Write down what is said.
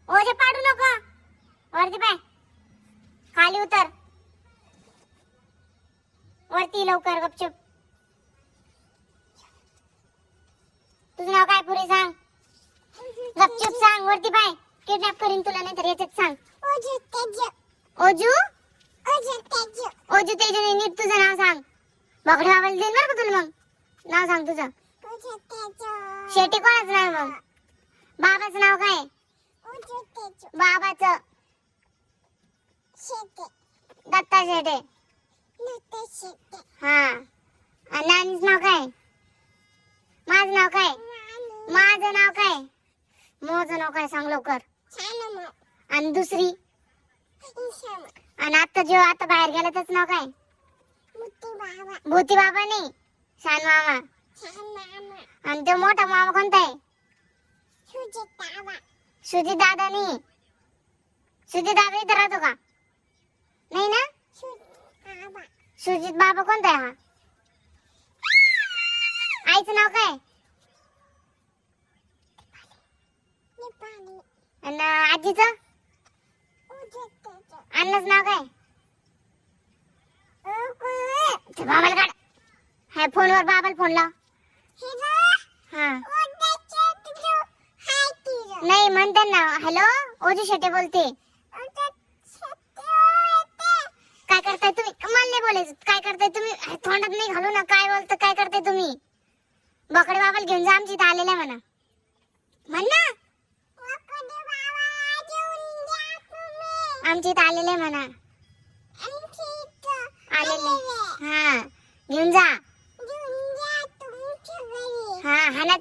ओझे पाडू नको, वरती पाय, खाली उतर, वरती लवकर गपचूप. तुझं नाव काय पुरी सांग, गपचूप सांग, वरती पाय, किडनॅप करीन तुला नाही तर याच्यात सांग. ओजू ओजू ओजू तेजू नाही, नीट तुझं नाव सांग. बकडी बाबाला देईन बरं का तुला. मग नाव सांग तुझं. शेटी कोणाचं नाव मग, बाबाचं नाव काय, बाबाचं दत्ता शेटे. हा, आणि नानीचं नाव काय, माझं नाव काय, माझं नाव काय, मोचं नाव काय सांग लवकर. आणि दुसरी, आणि आता बाहेर गेला त्याचं नाव काय, भूती बाबा नाही, शान मामा. आणि तो मोठा मामा कोणता आहे, सुजित दादा नाही. सुजित दादा इथं राहतो का, नाही ना. सुजित बाबा कोणता आहे हा, आईचं नाव काय, आणि आजीचं, अन्नाचं नाव काय. बाबाला काढ, ह्या फोनवर बाबाला फोन लाव. हा नाही म्हणते ना. हॅलो, ओजू शेटे बोलते. काय करताय तुम्ही, मला नाही बोलायचं. काय करताय तुम्ही, तोंडात नाही घालू ना. काय बोलत, काय करताय तुम्ही. बकडे बाबाला घेऊन जा, आमच्या इथं आलेला म्हणा. म्हण ना, आमच्या इथं आलेले म्हणा, आलेले. हा घेऊन जा. हा हा ना.